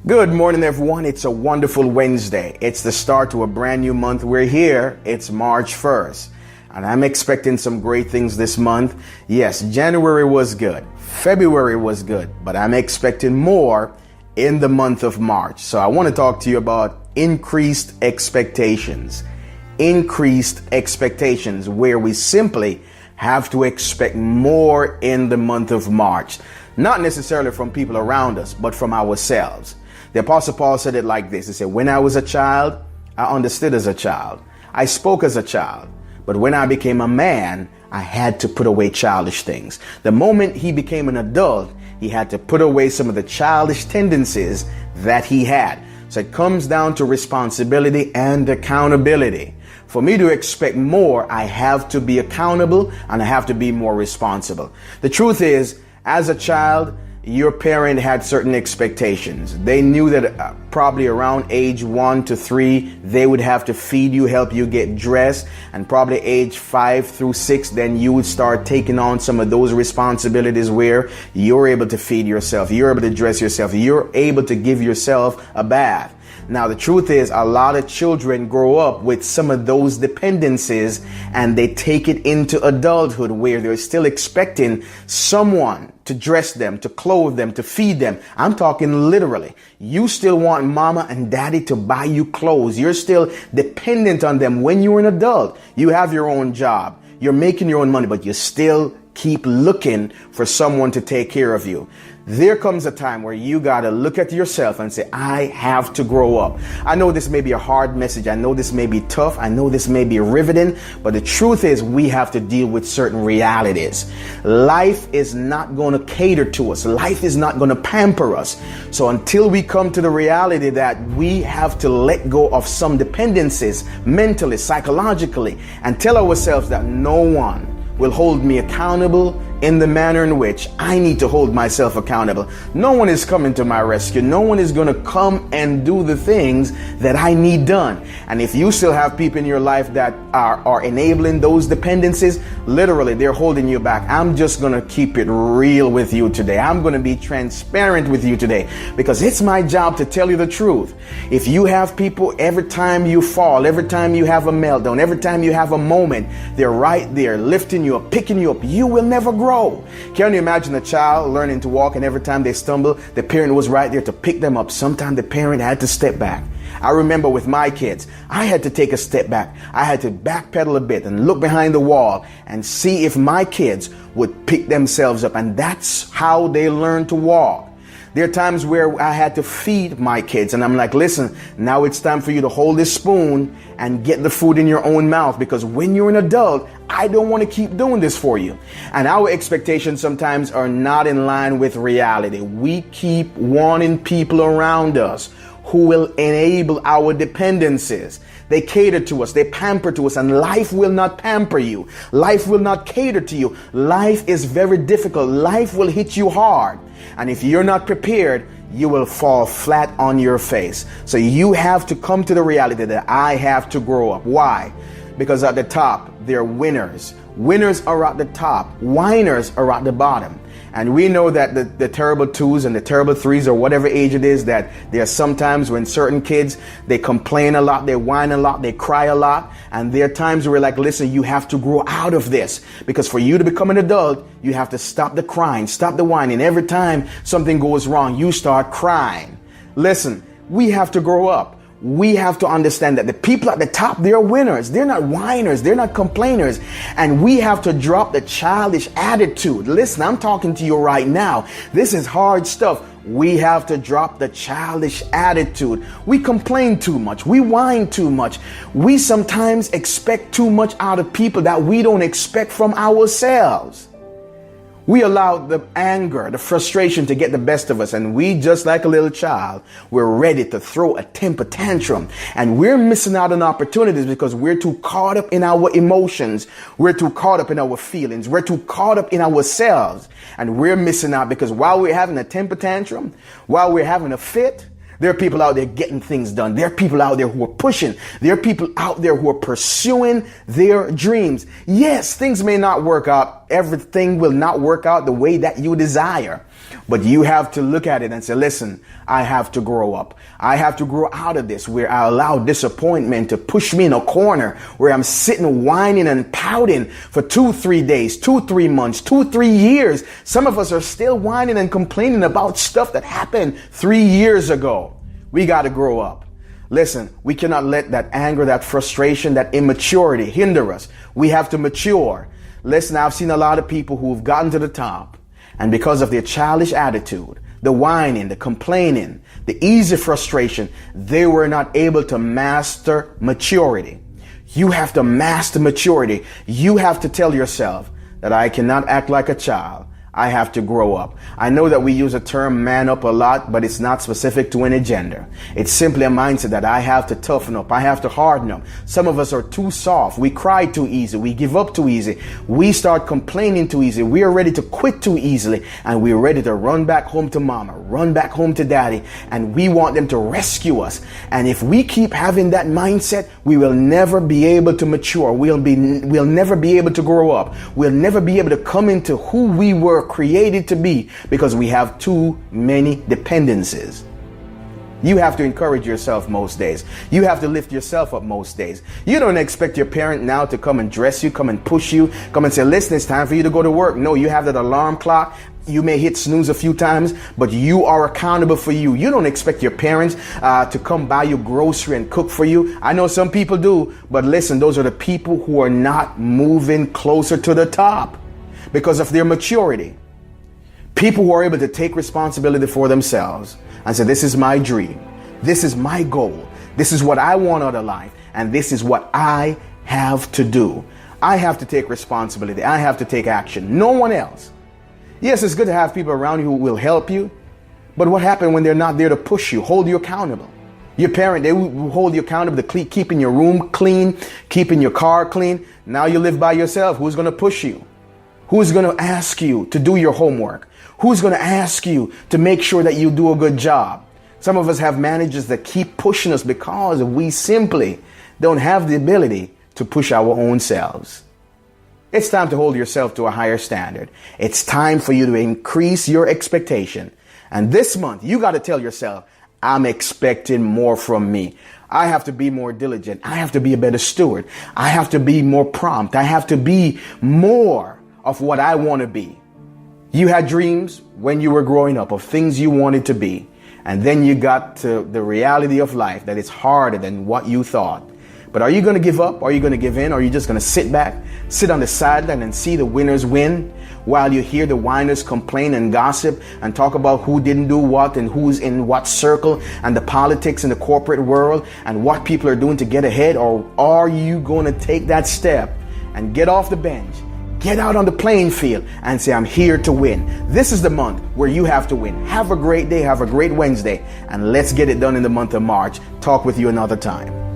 Good morning, everyone. It's a wonderful Wednesday. It's the start to a brand new month. We're here. It's March 1st. And I'm expecting some great things this month. Yes, January was good. February was good. But I'm expecting more in the month of March. So I want to talk to you about increased expectations. Increased expectations, where we simply have to expect more in the month of March. Not necessarily from people around us, but from ourselves. The Apostle Paul said it like this. He said, when I was a child, I understood as a child. I spoke as a child. But when I became a man, I had to put away childish things. The moment he became an adult, he had to put away some of the childish tendencies that he had. So it comes down to responsibility and accountability. For me to expect more, I have to be accountable and I have to be more responsible. The truth is, as a child, your parent had certain expectations. They knew that probably around age 1 to 3, they would have to feed you, help you get dressed, and probably age 5 through 6, then you would start taking on some of those responsibilities where you're able to feed yourself, you're able to dress yourself, you're able to give yourself a bath. Now, the truth is, a lot of children grow up with some of those dependencies and they take it into adulthood where they're still expecting someone to dress them, to clothe them, to feed them. I'm talking literally. You still want mama and daddy to buy you clothes. You're still dependent on them when you're an adult. You have your own job. You're making your own money, but you still keep looking for someone to take care of you. There comes a time where you got to look at yourself and say, I have to grow up. I know this may be a hard message. I know this may be tough. I know this may be riveting, but the truth is we have to deal with certain realities. Life is not going to cater to us. Life is not going to pamper us. So until we come to the reality that we have to let go of some dependencies mentally, psychologically, and tell ourselves that no one will hold me accountable in the manner in which I need to hold myself accountable. No one is coming to my rescue. No one is going to come and do the things that I need done. And if you still have people in your life that are enabling those dependencies, literally they're holding you back. I'm just going to keep it real with you today. I'm going to be transparent with you today because it's my job to tell you the truth. If you have people, every time you fall, every time you have a meltdown, every time you have a moment, they're right there lifting you up, picking you up, you will never grow. Can you imagine a child learning to walk and every time they stumble, the parent was right there to pick them up? Sometimes the parent had to step back. I remember with my kids, I had to take a step back. I had to backpedal a bit and look behind the wall and see if my kids would pick themselves up. And that's how they learn to walk. There are times where I had to feed my kids and I'm like, listen, now it's time for you to hold this spoon and get the food in your own mouth, because when you're an adult, I don't want to keep doing this for you. And our expectations sometimes are not in line with reality. We keep wanting people around us who will enable our dependencies. They cater to us, they pamper to us, and life will not pamper you. Life will not cater to you. Life is very difficult. Life will hit you hard. And if you're not prepared, you will fall flat on your face. So you have to come to the reality that I have to grow up. Why? Because at the top, they're winners. Winners are at the top. Whiners are at the bottom. And we know that the terrible 2s and the terrible 3s, or whatever age it is, that there are sometimes when certain kids, they complain a lot, they whine a lot, they cry a lot. And there are times where we're like, listen, you have to grow out of this. Because for you to become an adult, you have to stop the crying, stop the whining. Every time something goes wrong, you start crying. Listen, we have to grow up. We have to understand that the people at the top, they're winners. They're not whiners. They're not complainers. And we have to drop the childish attitude. Listen, I'm talking to you right now. This is hard stuff. We have to drop the childish attitude. We complain too much. We whine too much. We sometimes expect too much out of people that we don't expect from ourselves. We allow the anger, the frustration to get the best of us, and we, just like a little child, we're ready to throw a temper tantrum, and we're missing out on opportunities because we're too caught up in our emotions. We're too caught up in our feelings. We're too caught up in ourselves, and we're missing out because while we're having a temper tantrum, while we're having a fit, there are people out there getting things done. There are people out there who are pushing. There are people out there who are pursuing their dreams. Yes, things may not work out. Everything will not work out the way that you desire. But you have to look at it and say, listen, I have to grow up. I have to grow out of this where I allow disappointment to push me in a corner where I'm sitting whining and pouting for 2-3 days, 2-3 months, 2-3 years. Some of us are still whining and complaining about stuff that happened 3 years ago. We got to grow up. Listen, we cannot let that anger, that frustration, that immaturity hinder us. We have to mature. Listen, I've seen a lot of people who've gotten to the top, and because of their childish attitude, the whining, the complaining, the easy frustration, they were not able to master maturity. You have to master maturity. You have to tell yourself that I cannot act like a child. I have to grow up. I know that we use the term man up a lot, but it's not specific to any gender. It's simply a mindset that I have to toughen up. I have to harden up. Some of us are too soft. We cry too easy. We give up too easy. We start complaining too easy. We are ready to quit too easily. And we're ready to run back home to mama, run back home to daddy. And we want them to rescue us. And if we keep having that mindset, we will never be able to mature. We'll never be able to grow up. We'll never be able to come into who we were created to be, because we have too many dependencies. You have to encourage yourself most days. You have to lift yourself up most days. You don't expect your parent now to come and dress you, come and push you, come and say, listen, it's time for you to go to work. No, you have that alarm clock. You may hit snooze a few times, but you are accountable for you. You don't expect your parents to come buy you grocery and cook for you. I know some people do, but listen, those are the people who are not moving closer to the top because of their maturity. People who are able to take responsibility for themselves and say, this is my dream. This is my goal. This is what I want out of life. And this is what I have to do. I have to take responsibility. I have to take action. No one else. Yes, it's good to have people around you who will help you. But what happens when they're not there to push you, hold you accountable? Your parent, they will hold you accountable to keeping your room clean, keeping your car clean. Now you live by yourself. Who's going to push you? Who's going to ask you to do your homework? Who's going to ask you to make sure that you do a good job? Some of us have managers that keep pushing us because we simply don't have the ability to push our own selves. It's time to hold yourself to a higher standard. It's time for you to increase your expectation. And this month, you got to tell yourself, I'm expecting more from me. I have to be more diligent. I have to be a better steward. I have to be more prompt. I have to be more of what I want to be. You had dreams when you were growing up of things you wanted to be. And then you got to the reality of life that it's harder than what you thought. But are you going to give up? Are you going to give in? Or are you just going to sit back, sit on the sideline and see the winners win while you hear the whiners complain and gossip and talk about who didn't do what and who's in what circle and the politics in the corporate world and what people are doing to get ahead? Or are you going to take that step and get off the bench, get out on the playing field and say, I'm here to win? This is the month where you have to win. Have a great day. Have a great Wednesday. And let's get it done in the month of March. Talk with you another time.